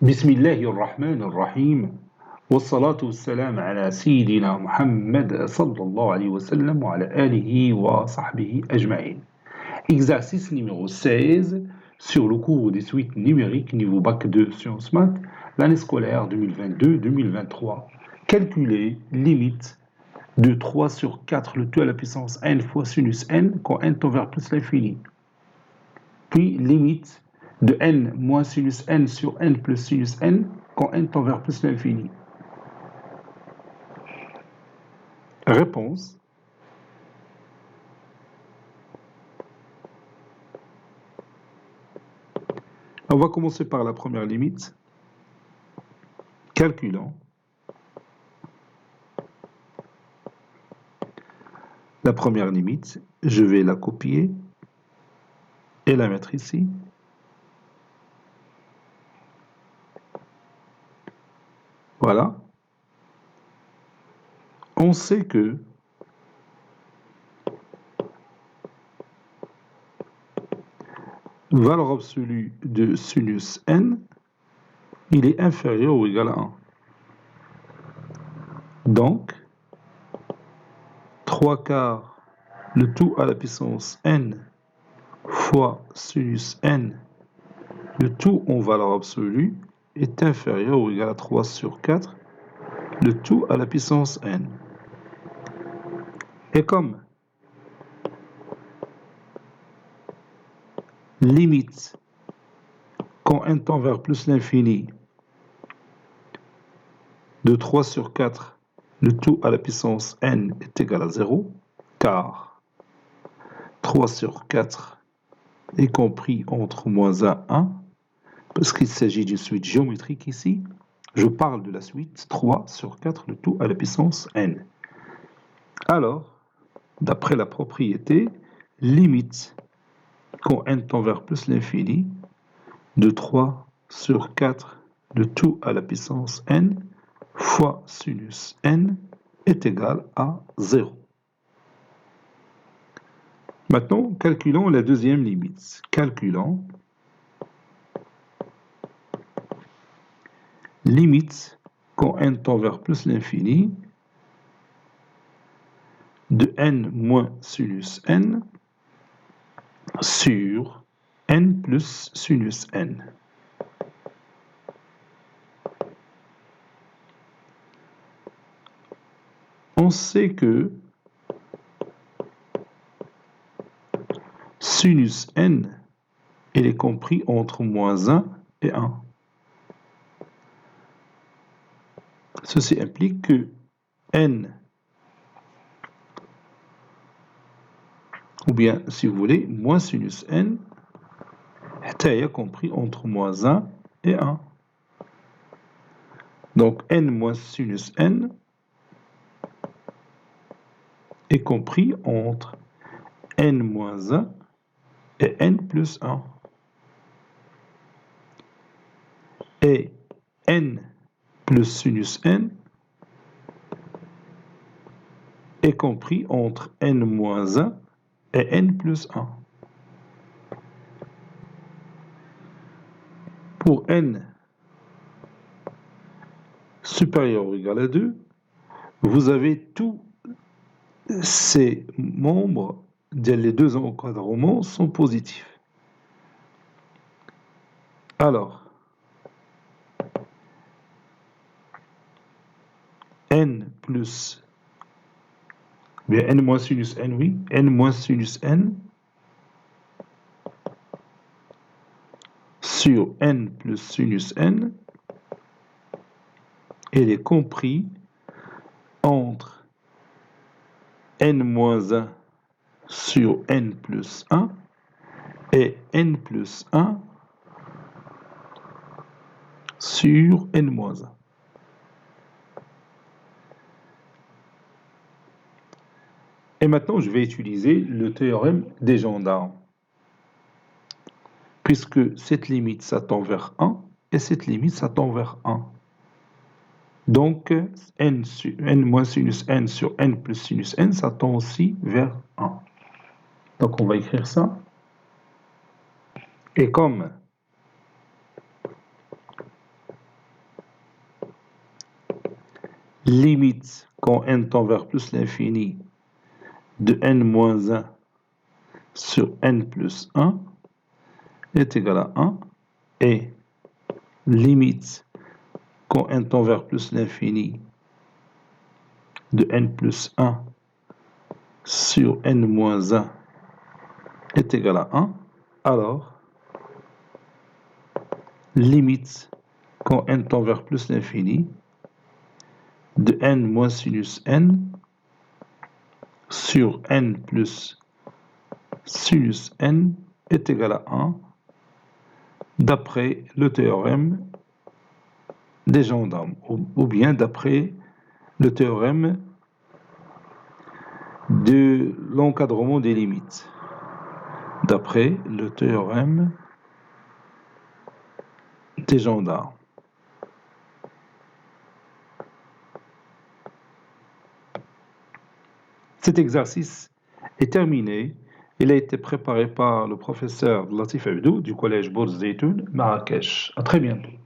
بسم الله الرحمن الرحيم والصلاة والسلام على سيدنا محمد صلى الله عليه وسلم وعلى آله وصحبه أجمعين. Exercice numéro 16 sur le cours des suites numériques niveau bac 2 sciences maths, l'année scolaire 2022-2023. Calculer limite de 3 sur 4 le tout à la puissance n fois sinus n quand n tend vers plus l'infini. Puis limite de n moins sinus n sur n plus sinus n quand n tend vers plus l'infini. Réponse. On va commencer par la première limite. Calculant. La première limite, je vais la copier et la mettre ici. Voilà. On sait que valeur absolue de sinus n, il est inférieur ou égal à 1. Donc, 3 quarts, le tout à la puissance n fois sinus n, le tout en valeur absolue, est inférieur ou égal à 3 sur 4, le tout à la puissance n. Et comme limite quand n tend vers plus l'infini de 3 sur 4, le tout à la puissance n est égal à 0, car 3 sur 4 est compris entre moins 1 et 1, parce qu'il s'agit d'une suite géométrique ici. Je parle de la suite 3 sur 4, le tout à la puissance n. Alors, d'après la propriété, limite quand n tend vers plus l'infini de 3 sur 4, le tout à la puissance n, fois sinus n est égal à 0. Maintenant, calculons la deuxième limite. Calculons limite quand n tend vers plus l'infini de n moins sinus n sur n plus sinus n. On sait que sinus n, il est compris entre moins 1 et 1. Ceci implique que n, ou bien, si vous voulez, moins sinus n, est compris entre moins 1 et 1. Donc, n moins sinus n est compris entre n moins 1 et n plus 1. Et n plus sinus n est compris entre n moins 1 et n plus 1. Pour n supérieur ou égal à 2, vous avez tous ces membres, les deux encadrements sont positifs. Alors, n plus, bien n moins sinus n, oui, n moins sinus n sur n plus sinus n, il est compris entre n moins 1 sur n plus 1 et n plus 1 sur n moins 1. Et maintenant, je vais utiliser le théorème des gendarmes, puisque cette limite, ça tend vers 1, et cette limite, ça tend vers 1. Donc, n moins sinus n sur n plus sinus n, ça tend aussi vers 1. Donc, on va écrire ça. Et comme limite quand n tend vers plus l'infini de n moins 1 sur n plus 1 est égal à 1 et limite quand n tend vers plus l'infini de n plus 1 sur n moins 1 est égal à 1, alors limite quand n tend vers plus l'infini de n moins sinus n sur n plus sinus n est égal à 1 d'après le théorème des gendarmes ou bien d'après le théorème de l'encadrement des limites. D'après le théorème des gendarmes. Cet exercice est terminé. Il a été préparé par le professeur Latif Abdou du collège Bourz Zeytoun, Marrakech. À très bientôt.